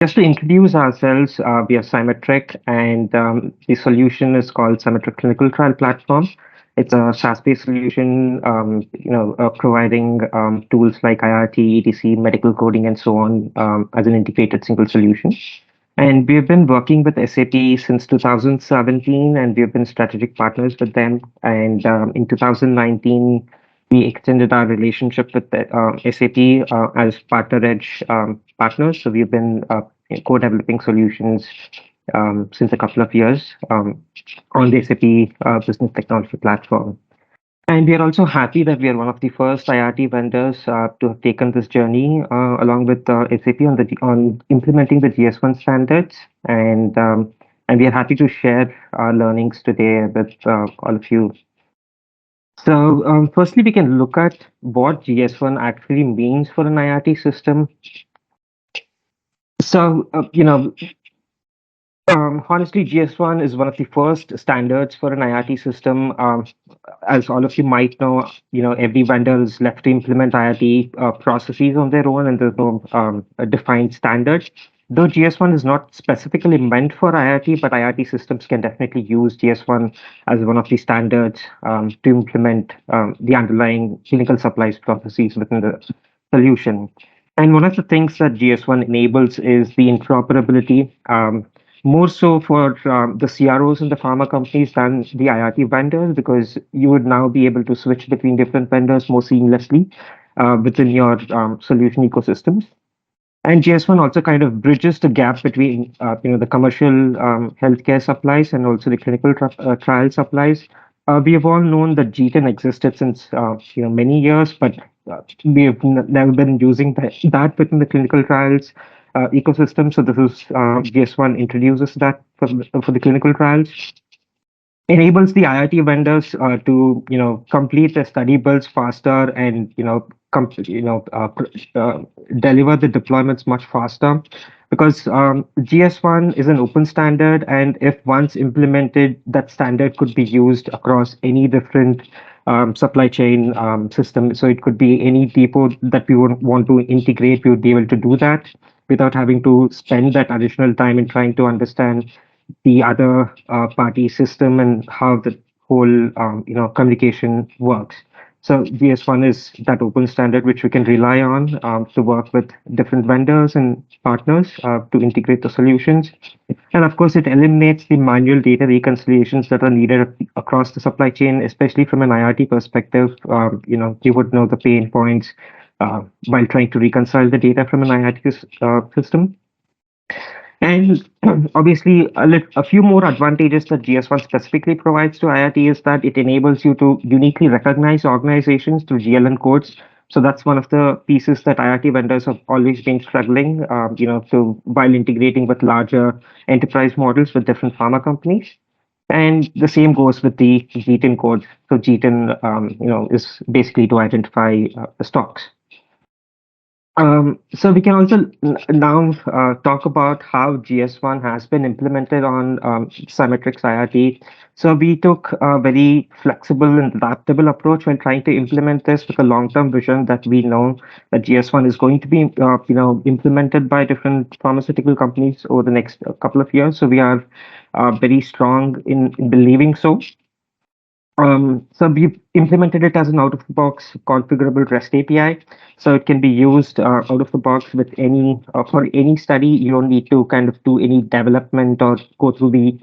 Just to introduce ourselves, we are SyMetric, and the solution is called SyMetric Clinical Trial Platform. It's a SaaS-based solution, providing tools like IRT, ETC, medical coding, and so on as an integrated single solution. And we've been working with SAP since 2017, and we've been strategic partners with them. And in 2019, we extended our relationship with the, SAP as partner edge partners. So we've been co-developing solutions since a couple of years on the SAP Business Technology Platform. And we are also happy that we are one of the first IRT vendors to have taken this journey along with SAP on implementing the GS1 standards. And we are happy to share our learnings today with all of you. So, firstly, we can look at what GS1 actually means for an IRT system. So, honestly, GS1 is one of the first standards for an IRT system. As all of you might know, every vendor is left to implement IRT processes on their own, and there's no a defined standard. Though GS1 is not specifically meant for IRT, but IRT systems can definitely use GS1 as one of the standards to implement the underlying clinical supplies processes within the solution. And one of the things that GS1 enables is the interoperability. More so for the CROs and the pharma companies than the IRT vendors, because you would now be able to switch between different vendors more seamlessly within your solution ecosystems. And GS1 also kind of bridges the gap between the commercial healthcare supplies and also the clinical trial supplies. We have all known that GTIN existed since many years, but we have never been using that within the clinical trials ecosystem. So this is GS1 introduces that for the clinical trials, enables the IIT vendors to complete their study builds faster and deliver the deployments much faster, because GS1 is an open standard, and if once implemented, that standard could be used across any different supply chain system. So it could be any depot that we would want to integrate. We would be able to do that without having to spend that additional time in trying to understand the other party system and how the whole communication works. So GS1 is that open standard which we can rely on to work with different vendors and partners to integrate the solutions. And of course, it eliminates the manual data reconciliations that are needed across the supply chain, especially from an IRT perspective. You would know the pain points while trying to reconcile the data from an IRT system. And obviously, a few more advantages that GS1 specifically provides to IIT is that it enables you to uniquely recognize organizations through GLN codes. So that's one of the pieces that IIT vendors have always been struggling, while integrating with larger enterprise models with different pharma companies. And the same goes with the GTIN code. So GTIN, is basically to identify the stocks. So we can also now talk about how GS1 has been implemented on SyMetrics IRT. So we took a very flexible and adaptable approach when trying to implement this with a long-term vision that we know that GS1 is going to be implemented by different pharmaceutical companies over the next couple of years. So we are very strong in believing so. So we've implemented it as an out-of-the-box configurable REST API. So it can be used out of the box with any for any study. You don't need to kind of do any development or go through the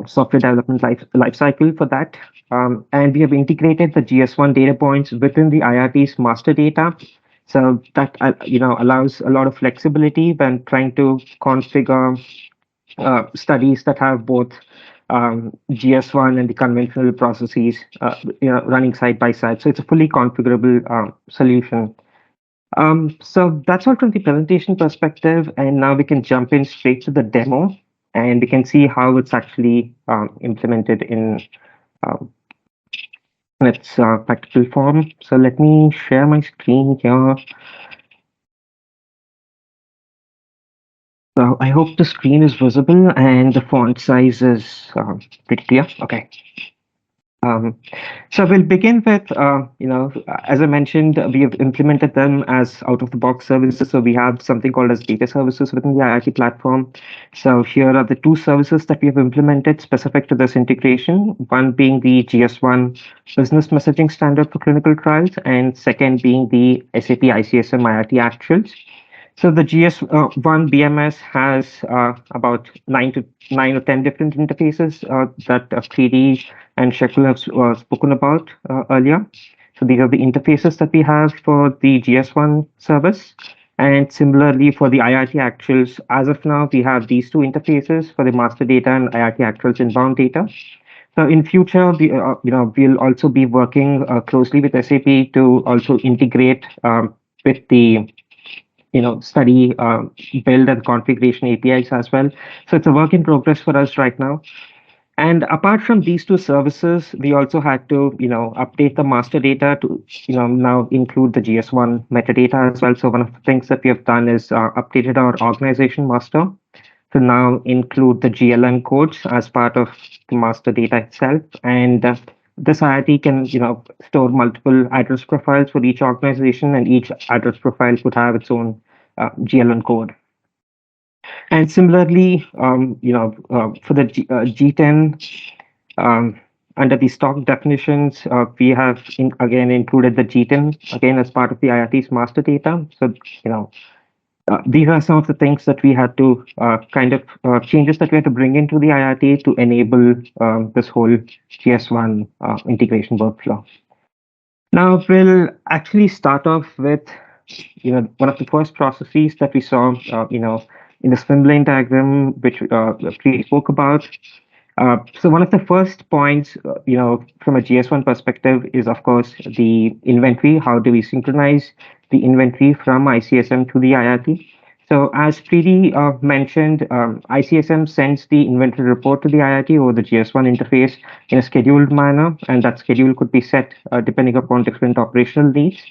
software development life cycle for that. And we have integrated the GS1 data points within the IRT's master data. So that allows a lot of flexibility when trying to configure studies that have both GS1 and the conventional processes running side by side. So it's a fully configurable solution. So that's all from the presentation perspective. And now we can jump in straight to the demo, and we can see how it's actually implemented in its practical form. So let me share my screen here. So I hope the screen is visible and the font size is pretty clear. Okay. Um, so we'll begin with, as I mentioned, we have implemented them as out-of-the-box services. So we have something called as data services within the IRT platform. So here are the two services that we have implemented specific to this integration. One being the GS1 business messaging standard for clinical trials, and second being the SAP ICSM IRT actuals. So the GS1 BMS has about 9 or 10 different interfaces that Kriti and Shekul have spoken about earlier. So these are the interfaces that we have for the GS1 service. And similarly for the IRT actuals, as of now, we have these two interfaces for the master data and IRT actuals inbound data. So in future, we'll also be working closely with SAP to also integrate with the study, build and configuration APIs as well. So it's a work in progress for us right now. And apart from these two services, we also had to, update the master data to, now include the GS1 metadata as well. So one of the things that we have done is updated our organization master to now include the GLN codes as part of the master data itself. And this IIT can, store multiple address profiles for each organization, and each address profile could have its own GLN code. And similarly, for the G10, um, under the stock definitions, we have again included the G10 again as part of the IIT's master data. So, these are some of the things that we had to changes that we had to bring into the IIT to enable this whole GS1 integration workflow. Now we'll actually start off with one of the first processes that we saw in the swim lane diagram, which we spoke about. So one of the first points, from a GS1 perspective is, of course, the inventory. How do we synchronize the inventory from ICSM to the IRT? So as Preeti mentioned, ICSM sends the inventory report to the IRT over the GS1 interface in a scheduled manner, and that schedule could be set depending upon different operational needs.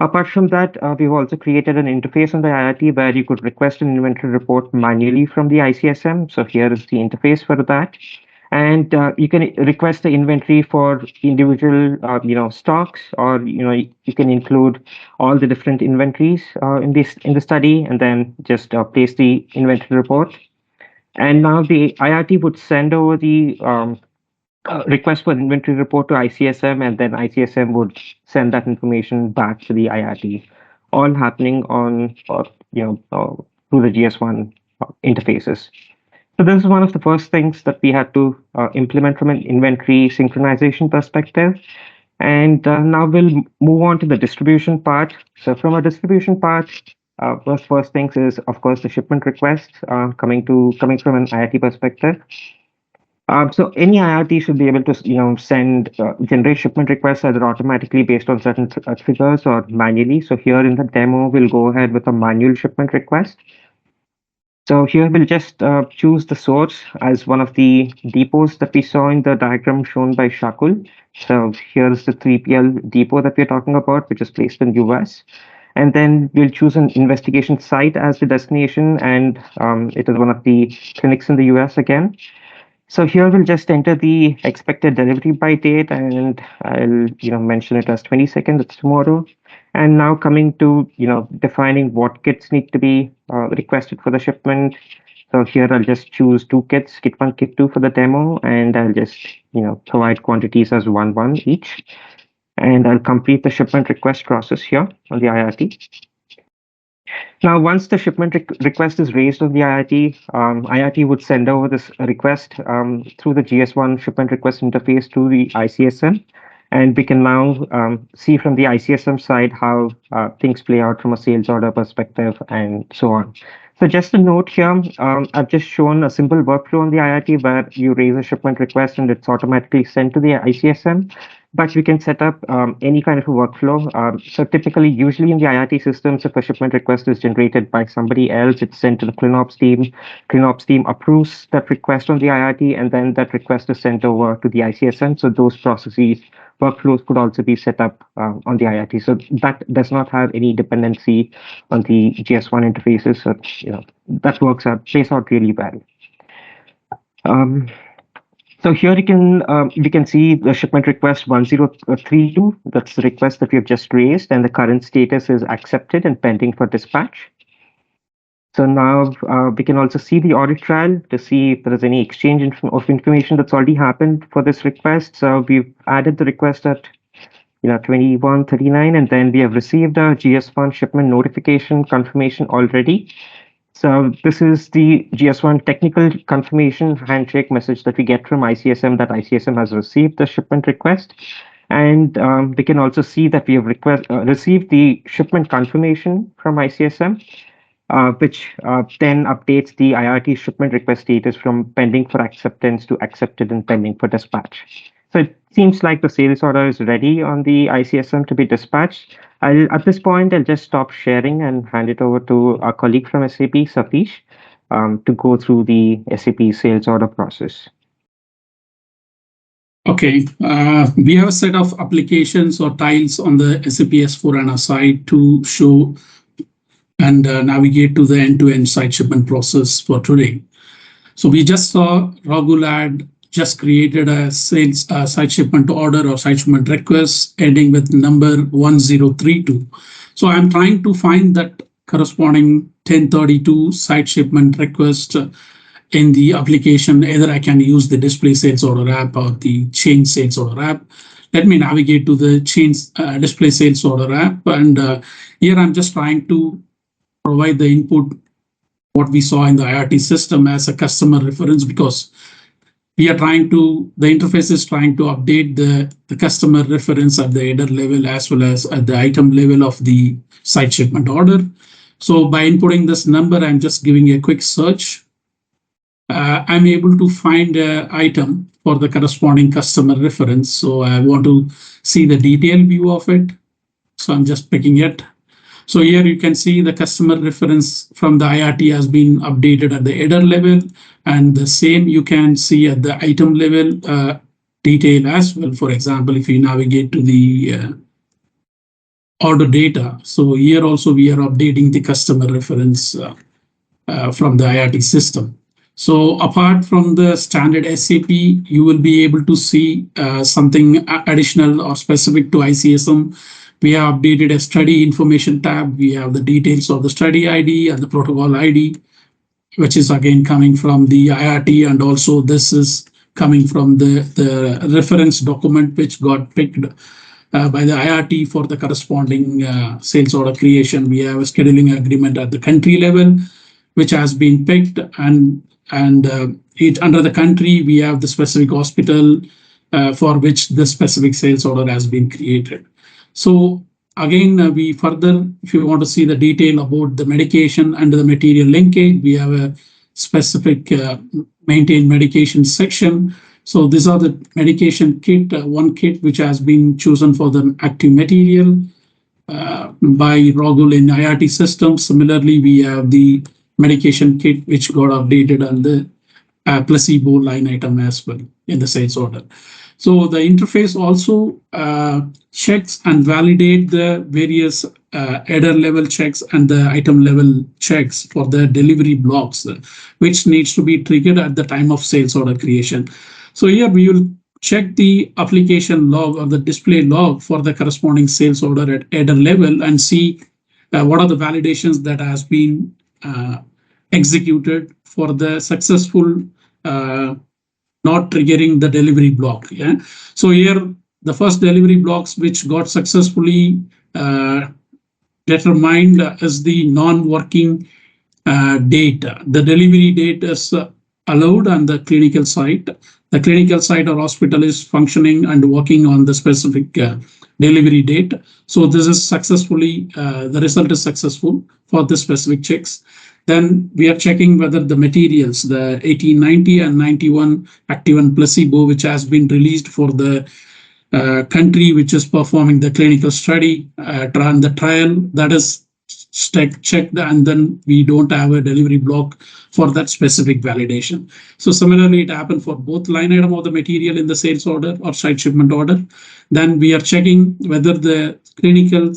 Apart from that, we've also created an interface on the IRT where you could request an inventory report manually from the ICSM. So here is the interface for that. And you can request the inventory for individual, stocks, or you can include all the different inventories in the study, and then just place the inventory report. And now the IRT would send over the request for inventory report to ICSM, and then ICSM would send that information back to the IRT, all happening on through the GS1 interfaces. So this is one of the first things that we had to implement from an inventory synchronization perspective. And now we'll move on to the distribution part. So from a distribution part, first things is, of course, the shipment requests coming from an IRT perspective. So any IRT should be able to, send generate shipment requests either automatically based on certain triggers or manually. So here in the demo, we'll go ahead with a manual shipment request. So here we'll just choose the source as one of the depots that we saw in the diagram shown by Shakul. So here's the 3PL depot that we're talking about, which is placed in US. And then we'll choose an investigation site as the destination, and it is one of the clinics in the US again. So here we'll just enter the expected delivery by date, and I'll mention it as 22nd. It's tomorrow. And now coming to defining what kits need to be requested for the shipment. So here I'll just choose two kits, kit 1, kit 2 for the demo, and I'll just provide quantities as 1 each. And I'll complete the shipment request process here on the IRT. Now, once the shipment request is raised on the IRT, IRT would send over this request through the GS1 shipment request interface to the ICSM. And we can now see from the ICSM side how things play out from a sales order perspective and so on. So just a note here, I've just shown a simple workflow on the IRT where you raise a shipment request and it's automatically sent to the ICSM. But we can set up any kind of a workflow. So typically, usually in the IRT systems, if a shipment request is generated by somebody else, it's sent to the ClinOps team. ClinOps team approves that request on the IRT, and then that request is sent over to the ICSM. So those processes, workflows could also be set up on the IRT. So that does not have any dependency on the GS1 interfaces. So that plays out really well. So here we can see the shipment request 1032. That's the request that we have just raised, and the current status is accepted and pending for dispatch. So now we can also see the audit trail to see if there is any exchange of information that's already happened for this request. So we've added the request at 2139, and then we have received a GS1 shipment notification confirmation already. So this is the GS1 technical confirmation handshake message that we get from ICSM that ICSM has received the shipment request. And we can also see that we have received the shipment confirmation from ICSM, which then updates the IRT shipment request status from pending for acceptance to accepted and pending for dispatch. So it seems like the sales order is ready on the ICSM to be dispatched. At this point, I'll just stop sharing and hand it over to our colleague from SAP, Satish, to go through the SAP sales order process. Okay, we have a set of applications or tiles on the SAP S/4HANA side to show and navigate to the end-to-end site shipment process for today. So we just saw Ragul had just created a sales site shipment order or site shipment request ending with number 1032. So I'm trying to find that corresponding 1032 site shipment request in the application. Either I can use the display sales order app or the change sales order app. Let me navigate to the change display sales order app. And here I'm just trying to provide the input, what we saw in the IRT system as a customer reference, because we are trying to, the interface is trying to update the customer reference at the header level as well as at the item level of the site shipment order. So by inputting this number, I'm just giving a quick search. I'm able to find an item for the corresponding customer reference. So I want to see the detailed view of it. So I'm just picking it. So here you can see the customer reference from the IRT has been updated at the header level, and the same you can see at the item level detail as well. For example, if you navigate to the order data, so here also we are updating the customer reference from the IRT system. So apart from the standard SAP, you will be able to see something additional or specific to ICSM. We have updated a study information tab. We have the details of the study ID and the protocol ID, which is again coming from the IRT, and also this is coming from the reference document which got picked by the IRT for the corresponding sales order creation. We have a scheduling agreement at the country level, which has been picked, and it under the country we have the specific hospital for which the specific sales order has been created. So again, we further, if you want to see the detail about the medication and the material linkage, we have a specific maintained medication section. So these are the medication kit, one kit which has been chosen for the active material by Ragul in IRT system. Similarly, we have the medication kit which got updated on the placebo line item as well in the sales order. So the interface also checks and validate the various header level checks and the item level checks for the delivery blocks, which needs to be triggered at the time of sales order creation. So here we will check the application log or the display log for the corresponding sales order at header level and see what are the validations that has been executed for the successful not triggering the delivery block. Yeah. So here the first delivery blocks which got successfully determined is the non-working date. The delivery date is allowed on the clinical site. The clinical site or hospital is functioning and working on the specific delivery date. So this is successfully, the result is successful for the specific checks. Then we are checking whether the materials, the 1890 and 91 active and placebo, which has been released for the country which is performing the clinical study, run the trial, that is checked, and then we don't have a delivery block for that specific validation. So similarly, it happened for both line item of the material in the sales order or site shipment order. Then we are checking whether the clinical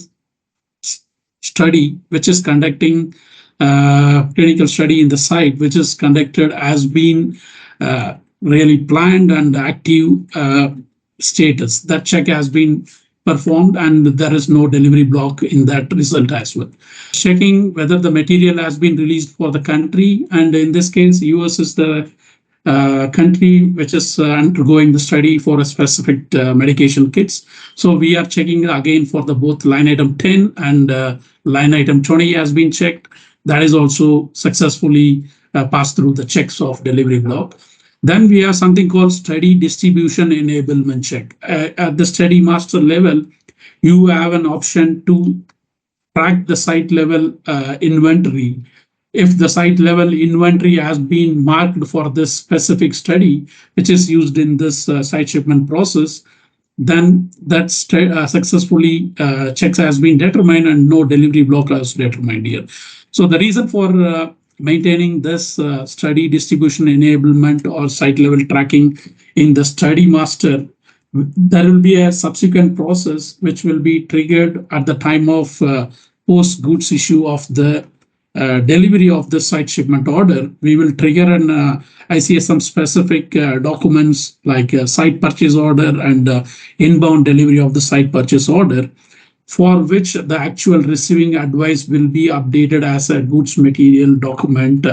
study, which is conducting clinical study in the site, which is conducted, has been really planned and active status. That check has been performed and there is no delivery block in that result as well. Checking whether the material has been released for the country, and in this case, US is the country which is undergoing the study for a specific medication kits. So we are checking again for the both line item 10 and line item 20 has been checked. That is also successfully passed through the checks of delivery block. Then we have something called study distribution enablement check. At the study master level, you have an option to track the site level inventory. If the site level inventory has been marked for this specific study, which is used in this site shipment process, then that successfully checks has been determined and no delivery block is determined here. So the reason for maintaining this study distribution enablement or site level tracking in the study master, there will be a subsequent process which will be triggered at the time of post goods issue of the delivery of the site shipment order. We will trigger an ICSM specific documents like site purchase order and inbound delivery of the site purchase order, for which the actual receiving advice will be updated as a goods material document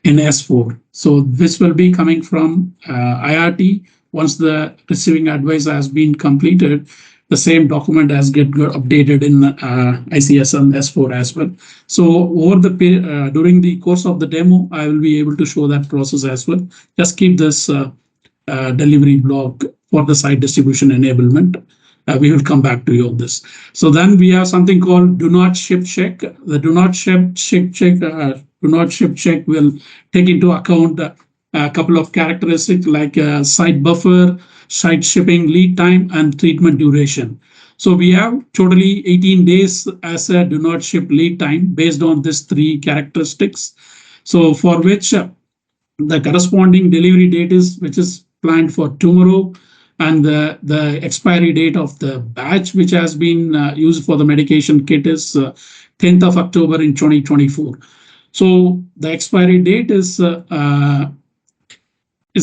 in S4. So this will be coming from IRT. Once the receiving advice has been completed, the same document has get updated in ICSM S4 as well. So over the during the course of the demo, I will be able to show that process as well. Just keep this delivery block for the site distribution enablement. We will come back to you on this. So then we have something called do not ship check. The do not ship check will take into account a couple of characteristics like site buffer, site shipping lead time, and treatment duration. So we have totally 18 days as a do not ship lead time based on these three characteristics. So for which the corresponding delivery date is which is planned for tomorrow, and the expiry date of the batch which has been used for the medication kit is 10th of October in 2024. So the expiry date is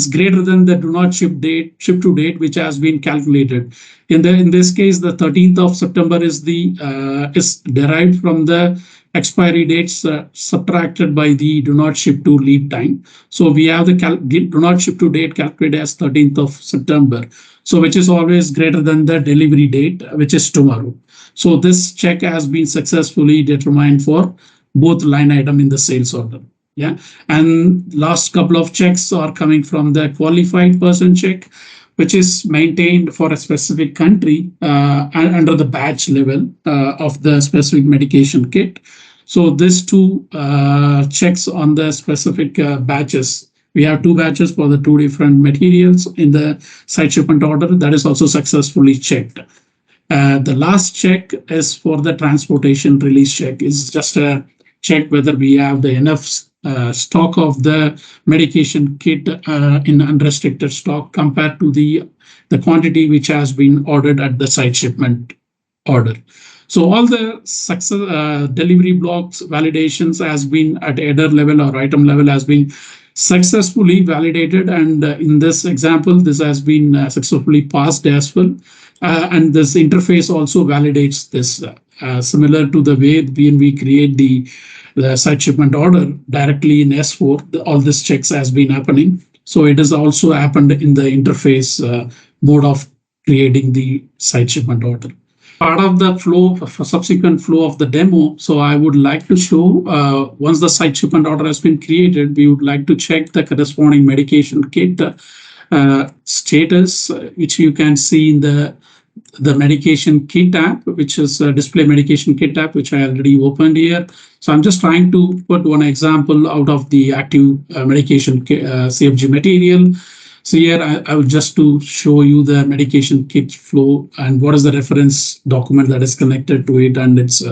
greater than the do not ship to date which has been calculated. In this case, the 13th of September is derived from the expiry dates subtracted by the do not ship to lead time. So we have the do not ship to date calculated as 13th of September. So which is always greater than the delivery date, which is tomorrow. So this check has been successfully determined for both line item in the sales order. Yeah, and last couple of checks are coming from the qualified person check, which is maintained for a specific country under the batch level of the specific medication kit. So these two checks on the specific batches. We have two batches for the two different materials in the site shipment order. That is also successfully checked. The last check is for the transportation release check. It's just a check whether we have the enough stock of the medication kit in unrestricted stock compared to the quantity which has been ordered at the site shipment order. So all the success delivery blocks validations has been at header level or item level has been successfully validated, and in this example this has been successfully passed as well, and this interface also validates this similar to the way when we create the site shipment order directly in S4, all these checks has been happening. So it has also happened in the interface mode of creating the site shipment order. Part of the flow, subsequent flow of the demo. So I would like to show once the site shipment order has been created, we would like to check the corresponding medication kit status, which you can see in the medication kit tab, which is a display medication kit tab, which I already opened here. So I'm just trying to put one example out of the active medication CFG material. So here I will just to show you the medication kit flow and what is the reference document that is connected to it and its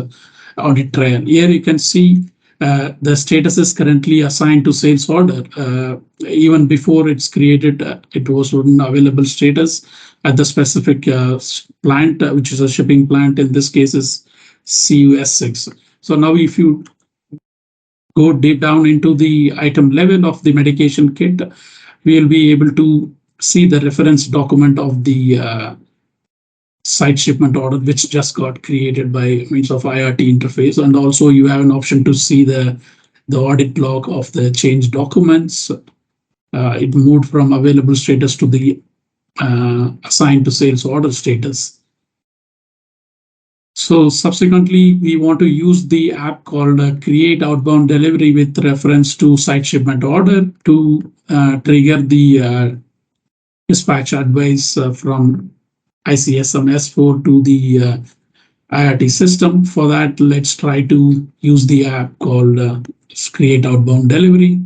audit trail. Here you can see the status is currently assigned to sales order. Even before it's created, it was in available status at the specific plant, which is a shipping plant. In this case is CUS6. So now if you go deep down into the item level of the medication kit, we will be able to see the reference document of the site shipment order, which just got created by means of IRT interface. And also you have an option to see the audit log of the change documents. It moved from available status to the assigned to sales order status. So subsequently, we want to use the app called Create Outbound Delivery with reference to site shipment order to trigger the dispatch advice from ICSM S4 to the IRT system. For that, let's try to use the app called Create Outbound Delivery.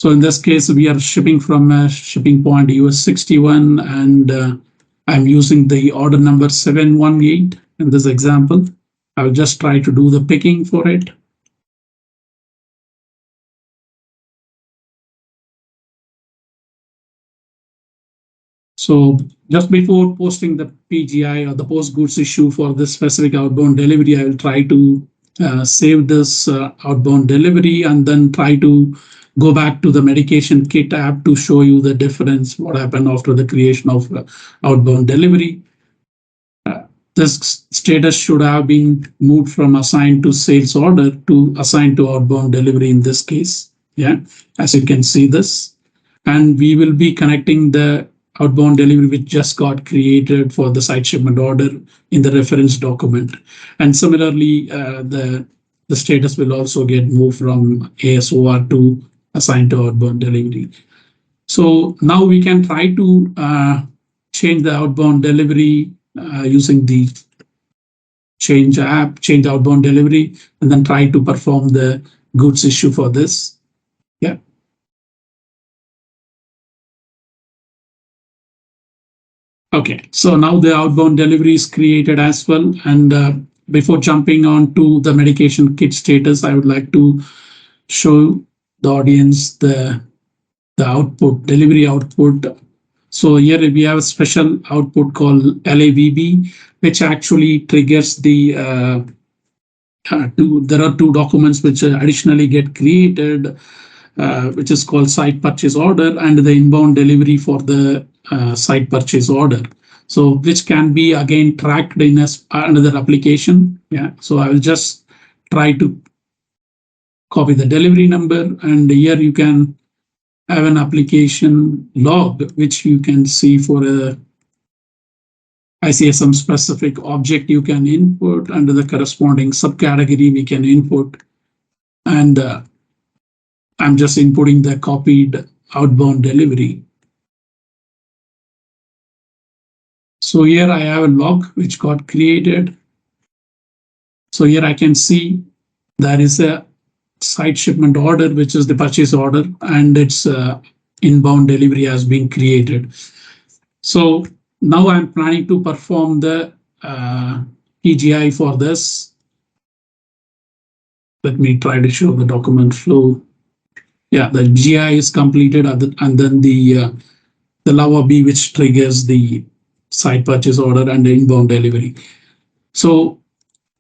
So in this case, we are shipping from a shipping point US 61, and I'm using the order number 718 in this example. I will just try to do the picking for it. So just before posting the PGI or the post goods issue for this specific outbound delivery, I will try to save this outbound delivery and then try to go back to the medication kit app to show you the difference, what happened after the creation of outbound delivery. This status should have been moved from assigned to sales order to assigned to outbound delivery in this case. Yeah, as you can see this. And we will be connecting the outbound delivery which just got created for the site shipment order in the reference document. And similarly, the status will also get moved from ASOR to assigned to outbound delivery. So now we can try to change the outbound delivery using the change app, change outbound delivery, and then try to perform the goods issue for this. Yeah. Okay, so now the outbound delivery is created as well. And before jumping on to the medication kit status, I would like to show the audience the output, delivery output. So here we have a special output called LAVB, which actually triggers the there are two documents which additionally get created, which is called site purchase order and the inbound delivery for the site purchase order. So which can be again tracked in another application. Yeah. So I will just try to copy the delivery number, and here you can have an application log, which you can see for a ICSM specific object you can input under the corresponding subcategory we can input. And I'm just inputting the copied outbound delivery. So here I have a log which got created. So here I can see there is a site shipment order, which is the purchase order, and its inbound delivery has been created. So now I'm planning to perform the PGI for this. Let me try to show the document flow. Yeah, the GI is completed, and then the Lava B, which triggers the site purchase order and the inbound delivery. So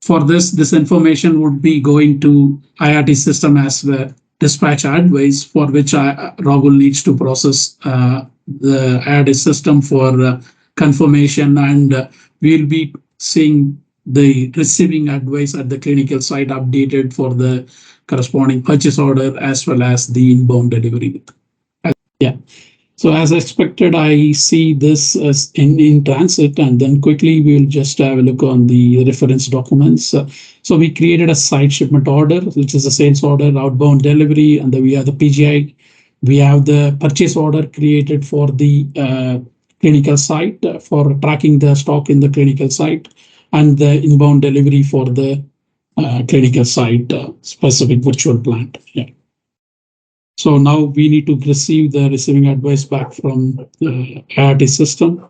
for this information would be going to IRT system as the dispatch advice, for which Rahul needs to process the IRT system for confirmation, and we'll be seeing the receiving advice at the clinical site updated for the corresponding purchase order as well as the inbound delivery. Yeah. So as expected, I see this as in transit, and then quickly we'll just have a look on the reference documents. So we created a site shipment order, which is a sales order, outbound delivery, and then we have the PGI. We have the purchase order created for the clinical site for tracking the stock in the clinical site, and the inbound delivery for the clinical site specific virtual plant. Yeah. So now we need to receive the receiving advice back from the IRT system.